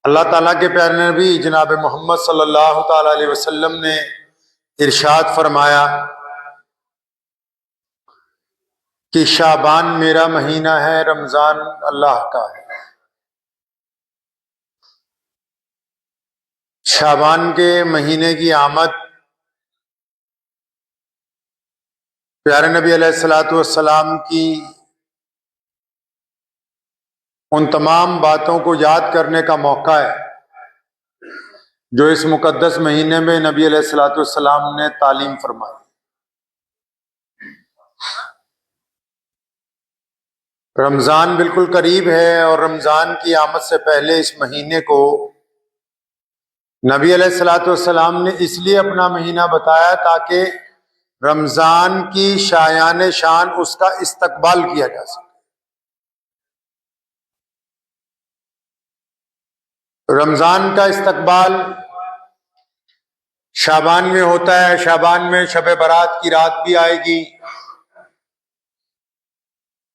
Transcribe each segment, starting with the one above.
अल्लाह ताला के प्यारे नबी जनाब मोहम्मद सल्लल्लाहु ताला अलैहि वसल्लम ने इरशाद फरमाया कि शाबान मेरा महीना है, रमजान अल्लाह का है। शाबान के महीने की आमद प्यारे नबी अलैहिस्सलातु वस्सलाम की उन तमाम बातों को याद करने का मौका है जो इस मुकद्दस महीने में नबी अलैहिस्सलातु वस्सलाम ने तालीम फरमाई। रमजान बिल्कुल करीब है और रमजान की आमद से पहले इस महीने को नबी अलैहिस्सलातु वस्सलाम ने इसलिए अपना महीना बताया ताकि रमजान की शायान शान उसका इस्तकबाल किया जा सके। रमजान का इस्तकबाल शाबान में होता है। शाबान में शब बारात की रात भी आएगी।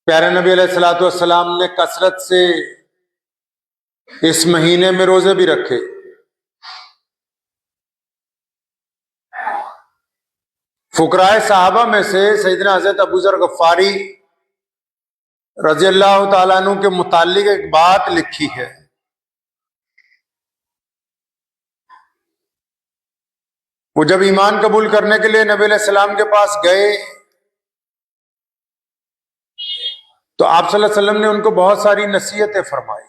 प्यारे नबी अलैहिस्सलातु वस्सलाम ने कसरत से इस महीने में रोजे भी रखे। फुकराए साहबा में से सैयदना हजरत अबू ज़र गफ्फारी रज़ी अल्लाह ताला अन्हु के मुताल्लिक एक बात लिखी है। वो जब ईमान कबूल करने के लिए नबी अलैहिस्सलाम के पास गए तो आप सल्लल्लाहु अलैहि वसल्लम ने उनको बहुत सारी नसीहतें फरमाई।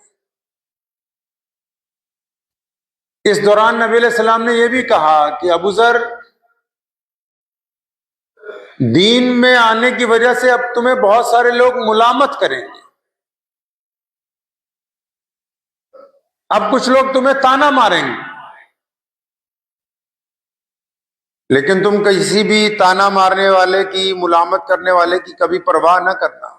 इस दौरान नबी अलैहिस्सलाम ने यह भी कहा कि अबू ज़र, दीन में आने की वजह से अब तुम्हें बहुत सारे लोग मुलामत करेंगे। अब कुछ लोग तुम्हें ताना मारेंगे, लेकिन तुम किसी भी ताना मारने वाले की, मुलामत करने वाले की कभी परवाह न करना।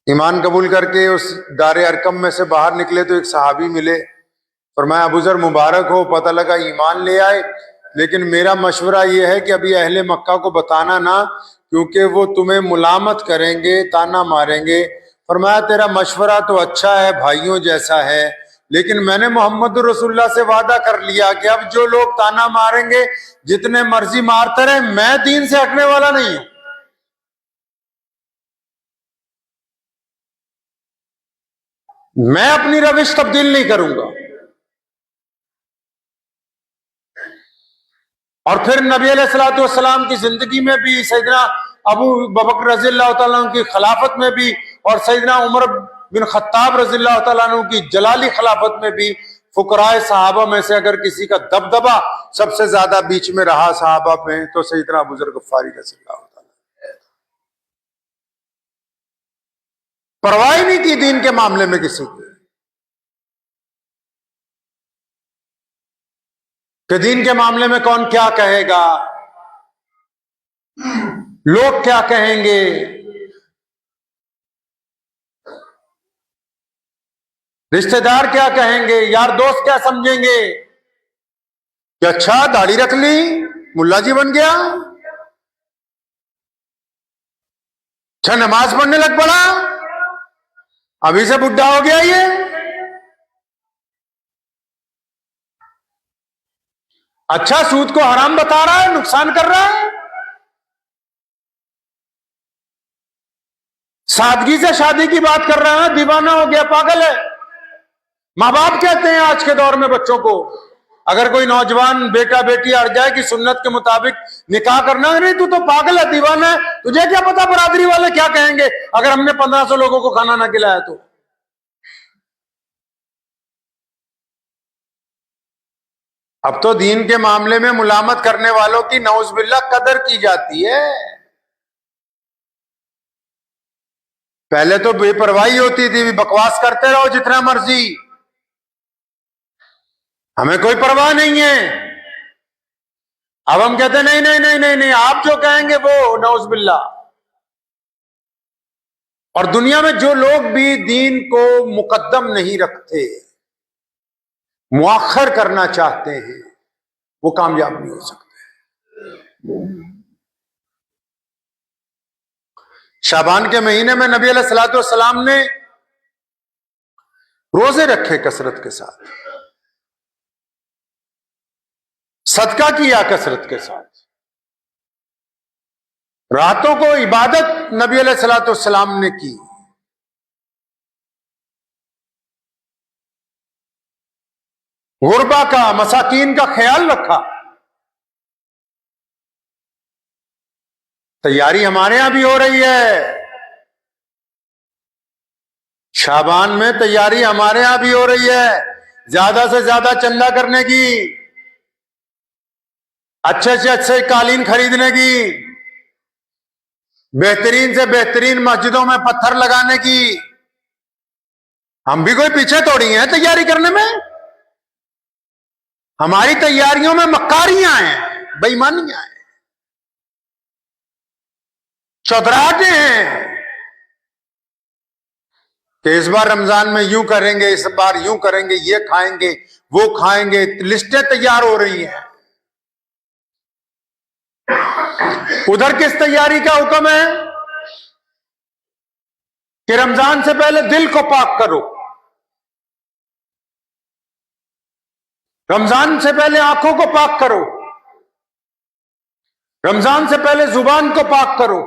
ईमान कबूल करके उस दारे अरकम में से बाहर निकले तो एक सहाबी मिले। फरमाया, अबू ज़र मुबारक हो, पता लगा ईमान ले आए, लेकिन मेरा मशवरा यह है कि अभी अहले मक्का को बताना ना, क्योंकि वो तुम्हें मुलामत करेंगे, ताना मारेंगे। फरमाया, तेरा मशवरा तो अच्छा है, भाइयों जैसा है, लेकिन मैंने मोहम्मद रसूलुल्लाह से वादा कर लिया कि अब जो लोग ताना मारेंगे जितने मर्जी मारते रहे, मैं दीन से हटने वाला नहीं हूं। मैं अपनी रविश तब्दील नहीं करूंगा। और फिर नबी अलैहिस्सलातु वस्सलाम की जिंदगी में भी, सैयदना अबू बकर रज़ियल्लाहु तआला अन्हु की खिलाफत में भी और सैयदना उमर बिन खत्ताब रज़ियल्लाहु तआला अन्हु की जलाली खिलाफत में भी फुकराए सहाबा में से अगर किसी का दबदबा सबसे ज्यादा बीच में रहा सहाबा में, तो सैयदना अबू ज़र गफ्फारी रज़ियल्लाहु तआला। परवाह नहीं की दीन के मामले में किसी की, कि दीन के मामले में कौन क्या कहेगा, लोग क्या कहेंगे। रिश्तेदार क्या कहेंगे, यार दोस्त क्या समझेंगे कि अच्छा दाढ़ी रख ली, मुल्ला जी बन गया, अच्छा नमाज पढ़ने लग पड़ा, अभी से बुढ़ा हो गया ये। अच्छा सूद को हराम बता रहा है, नुकसान कर रहा है। सादगी से शादी की बात कर रहा है, दीवाना हो गया, पागल है। माँ बाप कहते हैं आज के दौर में बच्चों को, अगर कोई नौजवान बेटा बेटी अड़ जाए कि सुन्नत के मुताबिक निकाह करना, नहीं तू तो पागल है, दीवाना है, तुझे क्या पता बरादरी वाले क्या कहेंगे अगर हमने 1500 लोगों को खाना ना खिलाया तो। अब तो दीन के मामले में मुलामत करने वालों की नौज़ुबिल्लाह कदर की जाती है। पहले तो बेपरवाही होती थी, बकवास करते रहो जितना मर्जी, हमें कोई परवाह नहीं है। अब हम कहते नहीं नहीं नहीं नहीं नहीं, आप जो कहेंगे वो, नौज़ुबिल्लाह। और दुनिया में जो लोग भी दीन को मुकद्दम नहीं रखते, मुअख्खर करना चाहते हैं, वो कामयाब नहीं हो सकते। शाबान के महीने में नबी अलैहिस्सलातु वस्सलाम ने रोजे रखे कसरत के साथ, सदका किया कसरत के साथ, रातों को इबादत नबी अलैहिस्सलाम ने की। गुरबा का, मसाकीन का ख्याल रखा। तैयारी हमारे यहां भी हो रही है, शाबान में तैयारी हमारे यहां भी हो रही है, ज्यादा से ज्यादा चंदा करने की, अच्छे से अच्छे कालीन खरीदने की, बेहतरीन से बेहतरीन मस्जिदों में पत्थर लगाने की। हम भी कोई पीछे थोड़ी हैं तैयारी करने में। हमारी तैयारियों में मक्कारियां हैं, बेईमानियां हैं, चौधराहटें हैं कि इस बार रमजान में यूं करेंगे, इस बार यूं करेंगे, ये खाएंगे, वो खाएंगे, लिस्टें तैयार हो रही हैं। उधर किस तैयारी का हुक्म है कि रमजान से पहले दिल को पाक करो, रमजान से पहले आंखों को पाक करो, रमजान से पहले जुबान को पाक करो,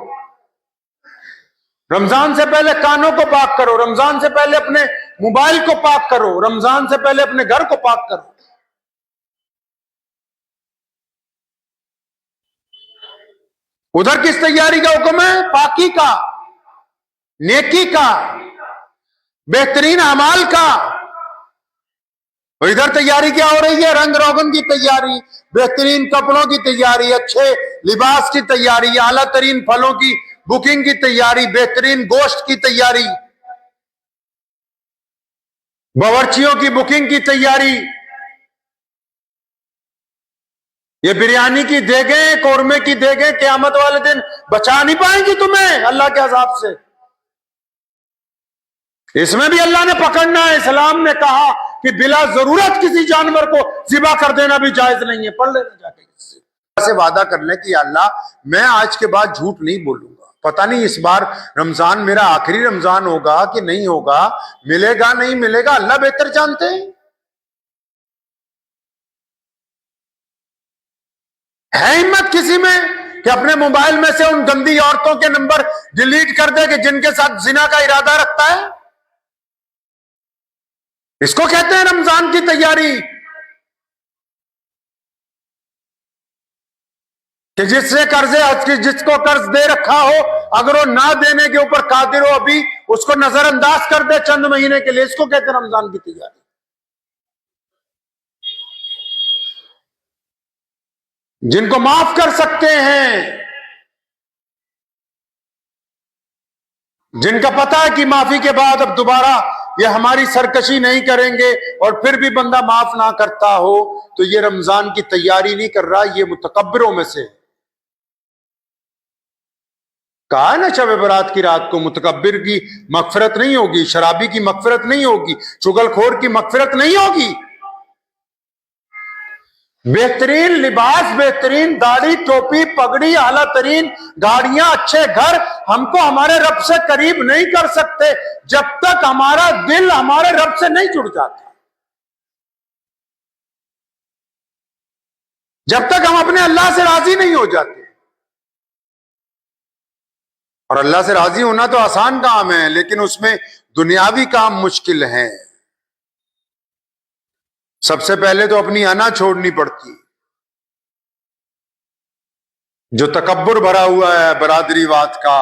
रमजान से पहले कानों को पाक करो, रमजान से पहले अपने मोबाइल को पाक करो, रमजान से पहले अपने घर को पाक करो। उधर किस तैयारी का हुक्म है? पाकी का, नेकी का, बेहतरीन अमाल का। और इधर तैयारी क्या हो रही है? रंग रोगन की तैयारी, बेहतरीन कपड़ों की तैयारी, अच्छे लिबास की तैयारी, आला तरीन फलों की बुकिंग की तैयारी, बेहतरीन गोश्त की तैयारी, बावर्चियों की बुकिंग की तैयारी। ये बिरयानी की देगें, कोरमे की देगें क़यामत वाले दिन बचा नहीं पाएंगी तुम्हें अल्लाह के अज़ाब से। इसमें भी अल्लाह ने पकड़ना है। इस्लाम ने कहा कि बिला जरूरत किसी जानवर को ज़िबा कर देना भी जायज नहीं है। पढ़ लेना जाके किसी से वादा कर ले कि अल्लाह मैं आज के बाद झूठ नहीं बोलूंगा। पता नहीं इस बार रमजान मेरा आखिरी रमजान होगा कि नहीं होगा, मिलेगा नहीं मिलेगा, अल्लाह बेहतर जानते हैं। है हिम्मत किसी में कि अपने मोबाइल में से उन गंदी औरतों के नंबर डिलीट कर दे कि जिनके साथ जिना का इरादा रखता है? इसको कहते हैं रमजान की तैयारी कि जिससे कर्जे, जिसको कर्ज दे रखा हो, अगर वो ना देने के ऊपर कादिर हो अभी, उसको नजरअंदाज कर दे चंद महीने के लिए। इसको कहते हैं रमजान की तैयारी। जिनको माफ कर सकते हैं, जिनका पता है कि माफी के बाद अब दोबारा ये हमारी सरकशी नहीं करेंगे, और फिर भी बंदा माफ ना करता हो, तो ये रमजान की तैयारी नहीं कर रहा, ये मुतकब्बिरों में से। कहा है ना शब बरात की रात को मुतकब्बिर की मगफिरत नहीं होगी, शराबी की मगफिरत नहीं होगी, चुगलखोर की मगफिरत नहीं होगी। बेहतरीन लिबास, बेहतरीन दाढ़ी, टोपी, पगड़ी, आला तरीन गाड़ियां, अच्छे घर हमको हमारे रब से करीब नहीं कर सकते जब तक हमारा दिल हमारे रब से नहीं जुड़ जाता, जब तक हम अपने अल्लाह से राजी नहीं हो जाते। और अल्लाह से राजी होना तो आसान काम है, लेकिन उसमें दुनियावी काम मुश्किल है। सबसे पहले तो अपनी अना छोड़नी पड़ती, जो तकब्बुर भरा हुआ है बरादरीवाद का।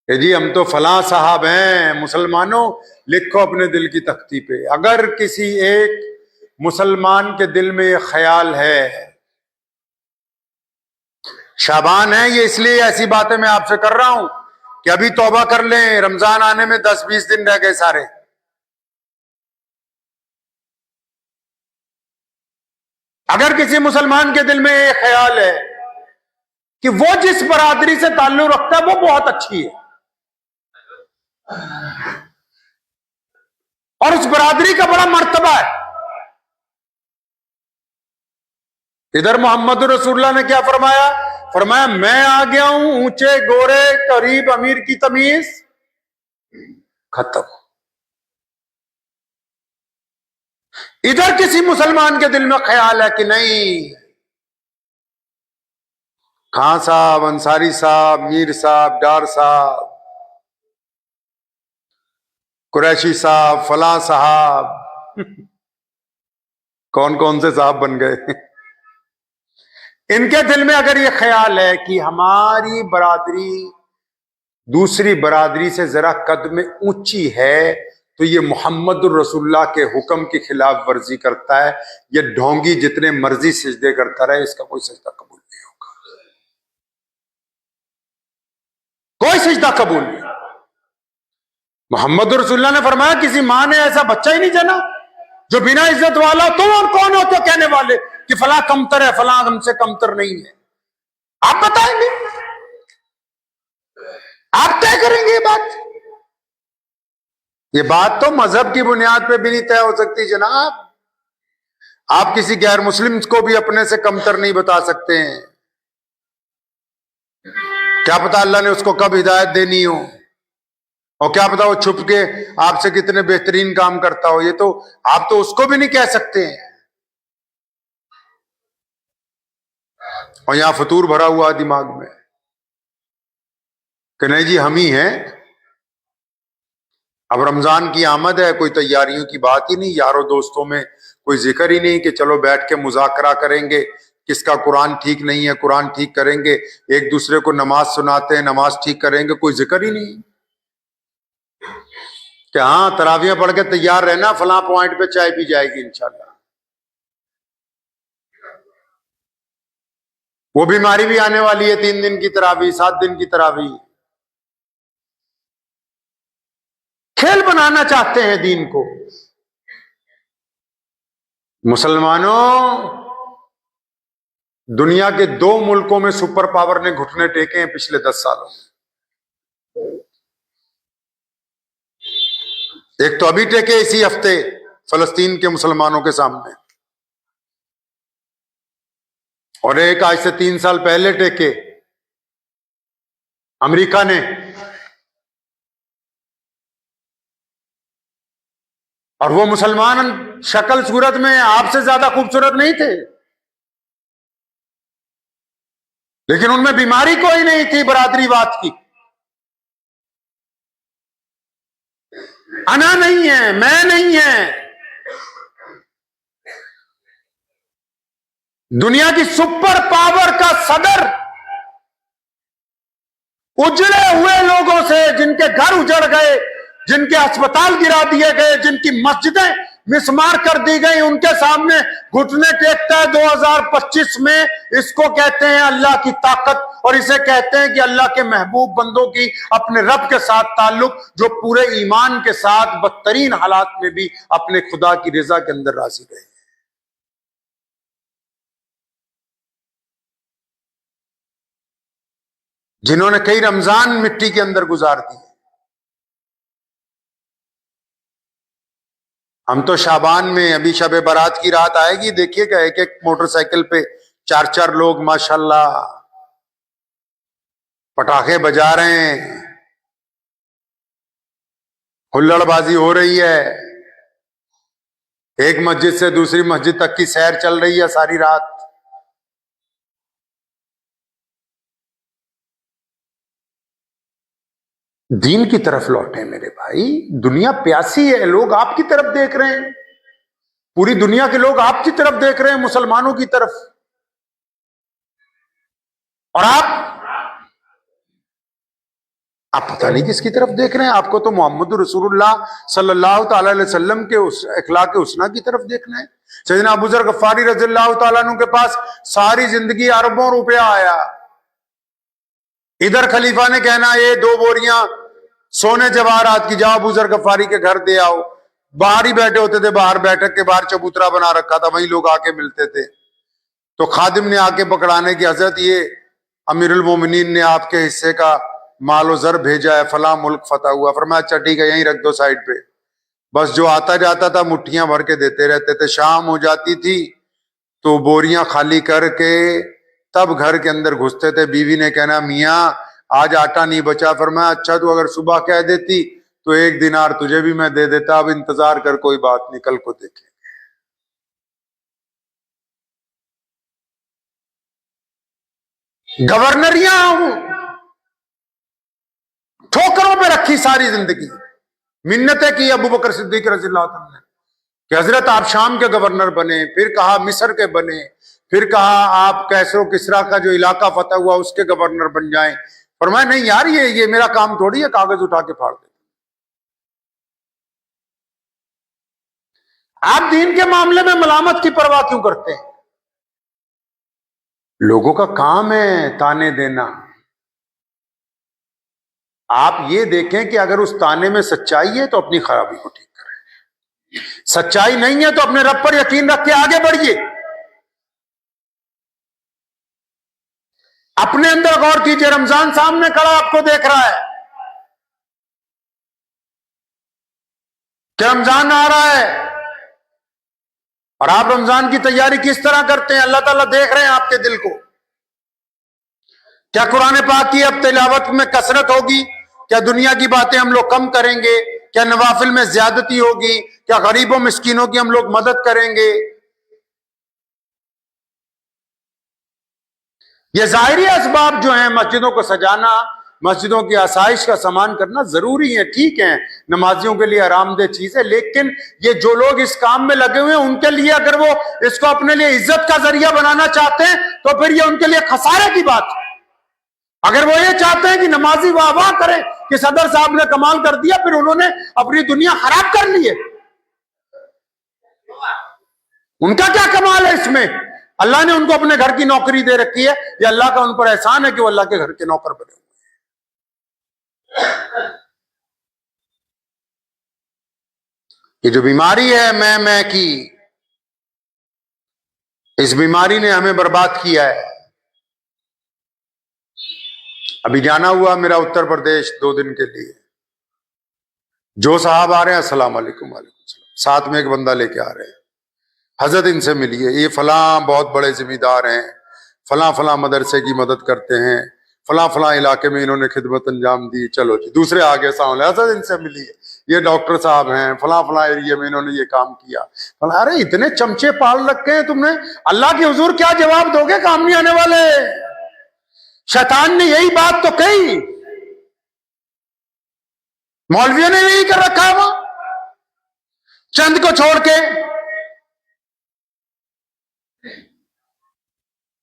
जी हम तो फलां साहब हैं। मुसलमानों, लिखो अपने दिल की तख्ती पे, अगर किसी एक मुसलमान के दिल में यह ख्याल है, शाबान है ये, इसलिए ऐसी बातें मैं आपसे कर रहा हूं कि अभी तौबा कर लें, रमजान आने में 10-20 दिन रह गए सारे। अगर किसी मुसलमान के दिल में यह ख्याल है कि वो जिस बरादरी से ताल्लुक रखता है वो बहुत अच्छी है, और उस बरादरी का बड़ा मर्तबा है, इधर मोहम्मद रसूलुल्लाह ने क्या फरमाया? फरमाया मैं आ गया हूं, ऊंचे गोरे गरीब अमीर की तमीज खत्म। इधर किसी मुसलमान के दिल में ख्याल है कि नहीं, खां साहब, अंसारी साहब, मीर साहब, डार साहब, कुरैशी साहब, फला साहब, कौन कौन से साहब बन गए। इनके दिल में अगर ये ख्याल है कि हमारी बरादरी दूसरी बरादरी से जरा कद में ऊंची है, तो ये मोहम्मद रसूलुल्लाह के हुक्म की खिलाफ वर्जी करता है। ये ढोंगी जितने मर्जी सजदे करता रहे, इसका कोई सजदा कबूल नहीं होगा, कोई सजदा कबूल नहीं। मोहम्मद रसूलुल्लाह ने फरमाया किसी मां ने ऐसा बच्चा ही नहीं जना जो बिना इज्जत वाला। तुम और कौन हो तो कहने वाले कि फला कमतर है, फला हमसे कमतर नहीं है? आप बताएंगे, आप तय करेंगे ये बात। ये बात तो मजहब की बुनियाद पे भी नहीं तय हो सकती जनाब। आप किसी गैर मुस्लिम को भी अपने से कमतर नहीं बता सकते हैं। क्या पता अल्लाह ने उसको कब हिदायत देनी हो, और क्या पता वो छुप के आपसे कितने बेहतरीन काम करता हो। ये तो आप तो उसको भी नहीं कह सकते हैं। और यहां फतूर भरा हुआ दिमाग में कि नहीं जी हम ही हैं। अब रमजान की आमद है, कोई तैयारियों की बात ही नहीं, यारों दोस्तों में कोई जिक्र ही नहीं कि चलो बैठ के मुज़ाकरा करेंगे, किसका कुरान ठीक नहीं है कुरान ठीक करेंगे, एक दूसरे को नमाज सुनाते हैं नमाज ठीक करेंगे, कोई जिक्र ही नहीं कि हाँ तरावियां पढ़ के तैयार रहना, फला पॉइंट पे चाय पी जाएगी इंशाल्लाह। वो बीमारी भी आने वाली है, 3 दिन की तरावी, 7 दिन की तरावी। खेल बनाना चाहते हैं दीन को। मुसलमानों, दुनिया के 2 मुल्कों में सुपर पावर ने घुटने टेके हैं पिछले 10 सालों में। एक तो अभी टेके इसी हफ्ते फलस्तीन के मुसलमानों के सामने, और एक आज से 3 साल पहले टेके अमेरिका ने। और वो मुसलमान शक्ल सूरत में आपसे ज्यादा खूबसूरत नहीं थे, लेकिन उनमें बीमारी कोई नहीं थी बरादरीवाद की। अना नहीं है, मैं नहीं है। दुनिया की सुपर पावर का सदर उजड़े हुए लोगों से, जिनके घर उजड़ गए, जिनके अस्पताल गिरा दिए गए, जिनकी मस्जिदें मिसमार कर दी गई, उनके सामने घुटने टेकता है 2025 में। इसको कहते हैं अल्लाह की ताकत, और इसे कहते हैं कि अल्लाह के महबूब बंदों की अपने रब के साथ ताल्लुक, जो पूरे ईमान के साथ बदतरीन हालात में भी अपने खुदा की रजा के अंदर राजी रहे। जिन्होंने कई रमजान मिट्टी के अंदर गुजार दिए। हम तो शाबान में, अभी शबे बारात की रात आएगी, देखिएगा एक एक मोटरसाइकिल पे 4-4 लोग माशाल्लाह पटाखे बजा रहे हैं, हुल्लड़बाजी हो रही है, एक मस्जिद से दूसरी मस्जिद तक की सैर चल रही है सारी रात। दीन की तरफ लौटे मेरे भाई। दुनिया प्यासी है, लोग आपकी तरफ देख रहे हैं, पूरी दुनिया के लोग आपकी तरफ देख रहे हैं, मुसलमानों की तरफ। और आप पता नहीं किसकी तरफ देख रहे हैं। आपको तो मोहम्मद रसूलुल्लाह सल्लल्लाहु अलैहि वसल्लम के उस अखलाक हुस्ना की तरफ देखना है। सैयदना अबू ज़र गफ्फारी रज़ियल्लाहु तआला अन्हु के पास सारी जिंदगी अरबों रुपया आया। इधर खलीफा ने कहना ये 2 बोरियां सोने जवाहरात की जाओ अबू ज़र गफ्फारी के घर दे आओ। बाहर ही बैठे होते थे, बाहर बैठक के बाहर चबूतरा बना रखा था, वहीं लोग आके मिलते थे। तो खादिम ने आके पकड़ाने की, हजरत ये अमीरुल मोमिनीन ने आपके हिस्से का मालो जर भेजा है, फला मुल्क फतह हुआ। फरमाया अच्छा ठीक है, यहीं रख दो साइड पे। बस जो आता जाता था मुट्ठियां भर के देते रहते थे। शाम हो जाती थी तो बोरियां खाली करके तब घर के अंदर घुसते थे। बीवी ने कहना मियाँ आज आटा नहीं बचा। फरमाया अच्छा तो अगर सुबह कह देती तो 1 दिनार तुझे भी मैं दे देता, अब इंतजार कर, कोई बात नहीं, कल को देखेंगे। गवर्नरियां ठोकरों पे रखी सारी जिंदगी, मिन्नतें की अबू बकर सिद्दीक रज़ियल्लाहु अन्हु ने कि हजरत आप शाम के गवर्नर बने, फिर कहा मिस्र के बने, फिर कहा आप कैसरो किसरा का जो इलाका फतह हुआ उसके गवर्नर बन जाएं। फरमाया नहीं यार, ये मेरा काम थोड़ी है कागज उठा के फाड़ दे। आप दीन के मामले में मलामत की परवाह क्यों करते हैं? लोगों का काम है ताने देना। आप ये देखें कि अगर उस ताने में सच्चाई है तो अपनी खराबी को ठीक करें, सच्चाई नहीं है तो अपने रब पर यकीन रख के आगे बढ़िए। अपने अंदर गौर कीजिए, रमजान सामने खड़ा आपको देख रहा है कि रमजान आ रहा है और आप रमजान की तैयारी किस तरह करते हैं? अल्लाह ताला देख रहे हैं आपके दिल को। क्या कुरान पाक की अब तिलावत में कसरत होगी? क्या दुनिया की बातें हम लोग कम करेंगे? क्या नवाफिल में ज्यादती होगी? क्या गरीबों मिस्कीनों की हम लोग मदद करेंगे? ये जाहिरी असबाब जो हैं, मस्जिदों को सजाना, मस्जिदों की आसाइश का सामान करना जरूरी है, ठीक है, नमाजियों के लिए आरामदेह चीज है, लेकिन ये जो लोग इस काम में लगे हुए हैं उनके लिए अगर वो इसको अपने लिए इज्जत का जरिया बनाना चाहते हैं तो फिर ये उनके लिए खसारे की बात है। अगर वो ये चाहते हैं कि नमाजी वाह वाह करें कि सदर साहब ने कमाल कर दिया, फिर उन्होंने अपनी दुनिया खराब कर ली है। उनका क्या कमाल है इसमें? अल्लाह ने उनको अपने घर की नौकरी दे रखी है, ये अल्लाह का उन पर एहसान है कि वो अल्लाह के घर के नौकर बने हुए। ये जो बीमारी है मैं की, इस बीमारी ने हमें बर्बाद किया है। अभी जाना हुआ मेरा उत्तर प्रदेश 2 दिन के लिए। जो साहब आ रहे हैं अस्सलाम वालेकुम, वालेकुम सलाम, साथ में एक बंदा लेके आ रहे हैं, हजरत इनसे मिलिए, ये फलां बहुत बड़े जिम्मेदार हैं, फलां फलां मदरसे की मदद करते हैं, फलां फलां इलाके में इन्होंने खिदमत अंजाम दी। चलो जी, दूसरे आगे सामने, हजरत इनसे मिलिए, ये डॉक्टर साहब हैं, फलां फलां एरिया में इन्होंने ये काम किया। अरे इतने चमचे पाल रखे हैं तुमने, अल्लाह के हुजूर क्या जवाब दोगे काम नहीं आने वाले? शैतान ने यही बात तो कही, मौलवियों ने यही कर रखा है, वो चंद को छोड़ के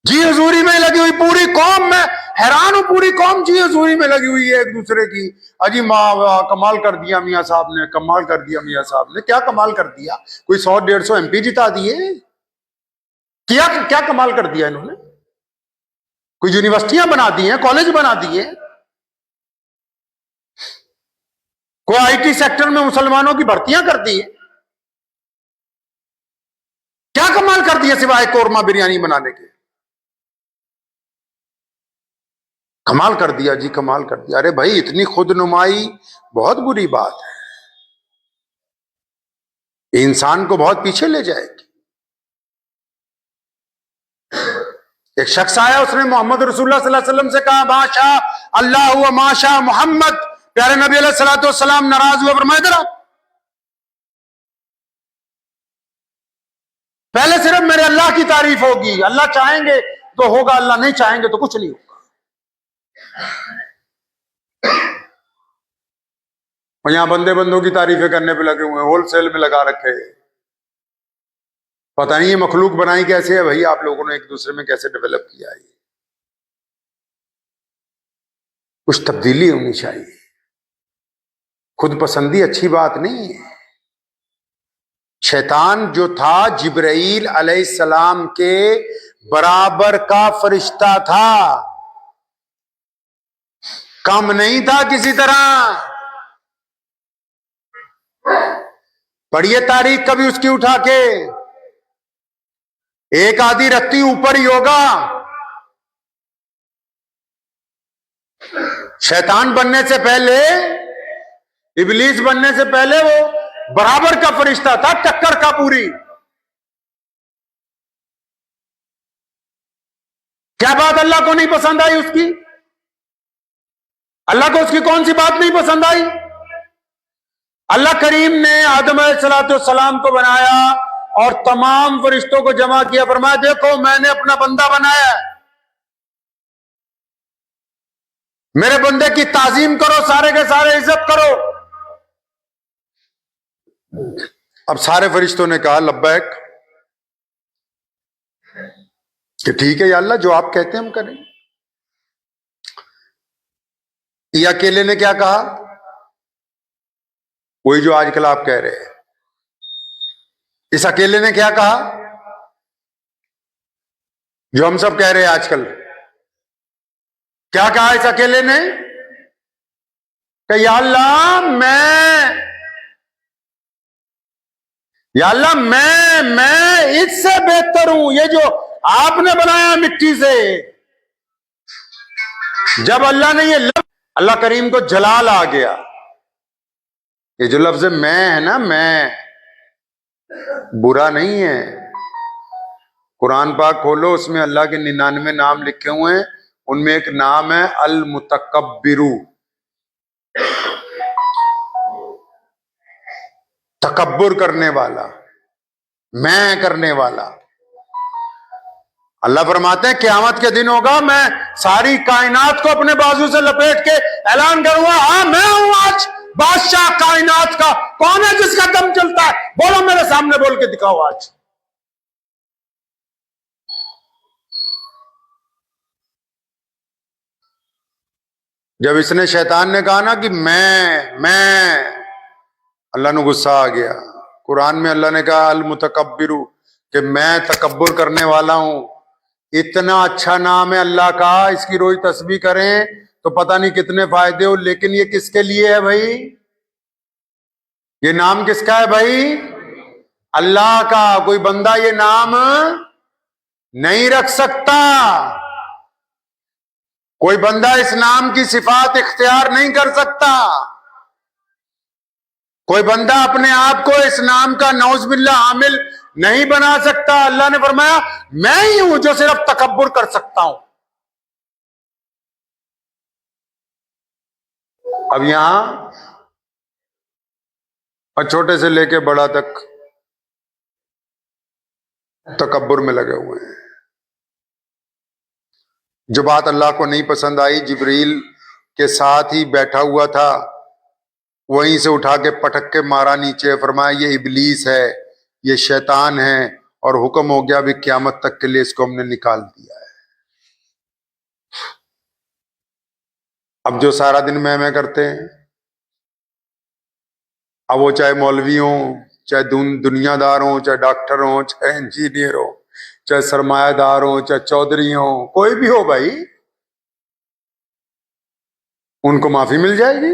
जी हजूरी में लगी हुई पूरी कौम, मैं हैरान हूं, पूरी कौम जी हजूरी में लगी हुई है एक दूसरे की। अजी कमाल कर दिया मियां साहब ने, कमाल कर दिया मियां साहब ने। क्या कमाल कर दिया? कोई 100-150 MP जिता दिए? क्या क्या कमाल कर दिया इन्होंने? कोई यूनिवर्सिटियां बना दी हैं, कॉलेज बना दिए, कोई IT सेक्टर में मुसलमानों की भर्तियां कर दी है? क्या कमाल कर दिया सिवाय कोरमा बिरयानी बनाने के? कमाल कर दिया जी, कमाल कर दिया। अरे भाई, इतनी खुदनुमाई बहुत बुरी बात है, इंसान को बहुत पीछे ले जाएगी। एक शख्स आया, उसने मोहम्मद रसूलुल्लाह सल्लल्लाहु अलैहि वसल्लम से कहा माशा अल्लाह हुआ माशा मोहम्मद। प्यारे नबी अलैहि सलाम नाराज हुए, फरमाया जरा पहले सिर्फ मेरे अल्लाह की तारीफ होगी, अल्लाह चाहेंगे तो होगा, अल्लाह नहीं चाहेंगे तो कुछ नहीं होगा। और यहां बंदे बंदों की तारीफें करने पे लगे हुए हैं, होलसेल में लगा रखे। पता नहीं ये मखलूक बनाई कैसे है भाई, आप लोगों ने एक दूसरे में कैसे डेवलप किया है। कुछ तब्दीली होनी चाहिए, खुद पसंदी अच्छी बात नहीं है। शैतान जो था जिब्राइल अलैहिस्सलाम के बराबर का फरिश्ता था, कम नहीं था किसी तरह। पढ़िए तारीख कभी उसकी उठा के, एक आधी रत्ती ऊपर ही होगा। शैतान बनने से पहले, इबलीस बनने से पहले वो बराबर का फरिश्ता था, टक्कर का पूरी। क्या बात अल्लाह को नहीं पसंद आई उसकी? अल्लाह को उसकी कौन सी बात नहीं पसंद आई? अल्लाह करीम ने आदम अलैहिस्सलाम को बनाया और तमाम फरिश्तों को जमा किया, फरमाया देखो मैंने अपना बंदा बनाया है। मेरे बंदे की ताजीम करो, सारे के सारे इज्जत करो। अब सारे फरिश्तों ने कहा लब्बैक, कि ठीक है या अल्लाह, जो आप कहते हैं हम करें। ये अकेले ने क्या कहा? वही जो आजकल आप कह रहे हैं। इस अकेले ने क्या कहा? जो हम सब कह रहे हैं आजकल। क्या कहा इस अकेले ने? कि या अल्लाह मैं इससे बेहतर हूं। ये जो आपने बनाया मिट्टी से, जब अल्लाह ने ये अल्लाह करीम को जलाल आ गया। ये जो लफ्ज मैं है ना, मैं बुरा नहीं है। कुरान पाक खोलो, उसमें अल्लाह के 99 नाम लिखे हुए हैं। उनमें एक नाम है अल मुतकब्बिरू, तकब्बुर करने वाला, मैं करने वाला। अल्लाह फरमाते हैं क़यामत के दिन होगा, मैं सारी कायनात को अपने बाजू से लपेट के ऐलान करूंगा, हाँ मैं हूं आज बादशाह कायनात का। कौन है जिसका दम चलता है? बोलो मेरे सामने, बोल के दिखाओ आज। जब इसने, शैतान ने कहा ना कि मैं, अल्लाह ने गुस्सा आ गया। कुरान में अल्लाह ने कहा अल मुतकब्बिरू, कि मैं तकब्बुर करने वाला हूं। इतना अच्छा नाम है अल्लाह का, इसकी रोज तस्बीह करें तो पता नहीं कितने फायदे हो। लेकिन ये किसके लिए है भाई? ये नाम किसका है भाई? अल्लाह का। कोई बंदा ये नाम नहीं रख सकता। कोई बंदा इस नाम की सिफात इख्तियार नहीं कर सकता। कोई बंदा अपने आप को इस नाम का नौज़बिल्ला आमिल नहीं बना सकता। अल्लाह ने फरमाया मैं ही हूं जो सिर्फ तकब्बुर कर सकता हूं। अब यहां और छोटे से लेके बड़ा तक तकब्बुर में लगे हुए हैं। जो बात अल्लाह को नहीं पसंद आई, जिब्रील के साथ ही बैठा हुआ था, वहीं से उठा के पटक के मारा नीचे। फरमाया ये इबलीस है, ये शैतान है, और हुक्म हो गया भी क़यामत तक के लिए इसको हमने निकाल दिया है। अब जो सारा दिन मैं करते हैं, अब वो चाहे मौलवी हो, चाहे दुनियादार हो, चाहे डॉक्टर हो, चाहे इंजीनियर हो, चाहे सरमायादार हो, चाहे चौधरी हो, कोई भी हो भाई, उनको माफी मिल जाएगी,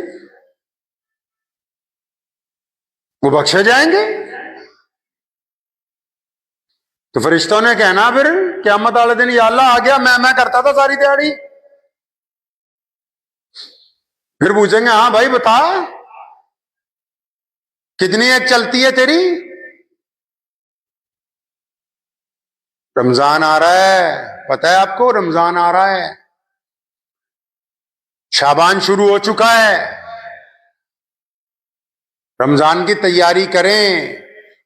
वो बख्शे जाएंगे। तो फरिश्तों ने कहना फिर क़यामत वाले दिन, या अल्लाह आ गया, मैं करता था सारी दिहाड़ी। फिर पूछेंगे हाँ भाई बता, कितनी एक चलती है तेरी? रमजान आ रहा है, पता है आपको? रमजान आ रहा है, शाबान शुरू हो चुका है। रमजान की तैयारी करें,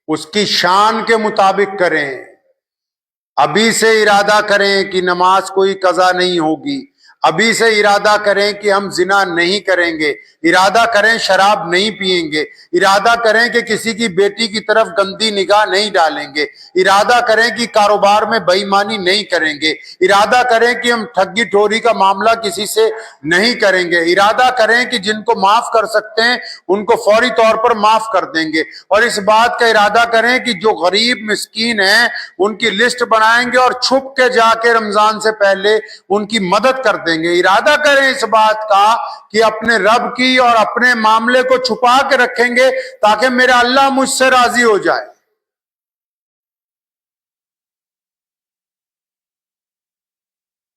उसकी शान के मुताबिक करें। अभी से इरादा करें कि नमाज कोई कज़ा नहीं होगी। अभी से इरादा करें कि हम जिना नहीं करेंगे। इरादा करें शराब नहीं पिएंगे। इरादा करें कि किसी की बेटी की तरफ गंदी निगाह नहीं डालेंगे। इरादा करें कि कारोबार में बेईमानी नहीं करेंगे। इरादा करें कि हम ठगी ठोरी का मामला किसी से नहीं करेंगे। इरादा करें कि जिनको माफ कर सकते हैं उनको फौरी तौर पर माफ कर देंगे। और इस बात का इरादा करें कि जो गरीब मिस्कीन हैं उनकी लिस्ट बनाएंगे और छुप के जाके रमजान से पहले उनकी मदद कर देंगे। इरादा करें इस बात का कि अपने रब की और अपने मामले को छुपा के रखेंगे ताकि मेरा अल्लाह मुझसे राजी हो जाए।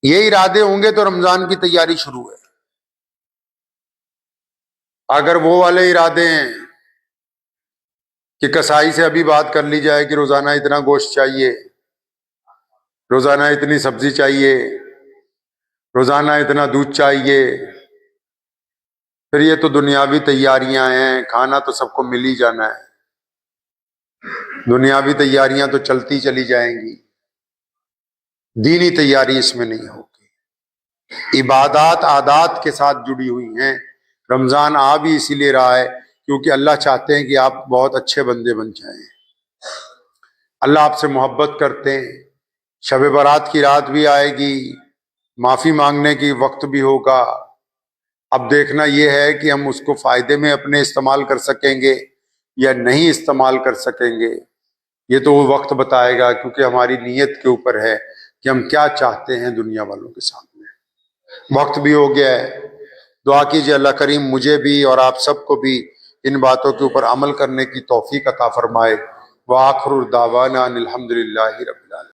ये इरादे होंगे तो रमजान की तैयारी शुरू है। अगर वो वाले इरादे हैं कि कसाई से अभी बात कर ली जाए कि रोजाना इतना गोश्त चाहिए, रोजाना इतनी सब्जी चाहिए, रोजाना इतना दूध चाहिए, फिर ये तो दुनियावी तैयारियां हैं, खाना तो सबको मिल ही जाना है, दुनियावी तैयारियां तो चलती चली जाएंगी, दीनी तैयारी इसमें नहीं होगी। इबादत आदात के साथ जुड़ी हुई हैं। रमजान आ भी इसीलिए रहा है क्योंकि अल्लाह चाहते हैं कि आप बहुत अच्छे बंदे बन जाएं। अल्लाह आपसे मोहब्बत करते हैं। शब बारात की रात भी आएगी, माफी मांगने की वक्त भी होगा। अब देखना यह है कि हम उसको फायदे में अपने इस्तेमाल कर सकेंगे या नहीं इस्तेमाल कर सकेंगे। ये तो वो वक्त बताएगा, क्योंकि हमारी नीयत के ऊपर है कि हम क्या चाहते हैं दुनिया वालों के सामने। वक्त भी हो गया है। दुआ कीजिए अल्लाह करीम मुझे भी और आप सबको भी इन बातों के ऊपर अमल करने की तौफीक अता फरमाए। व आखिर दावाना अनिल हम्दुलिल्लाहि रब्बिल आलमीन।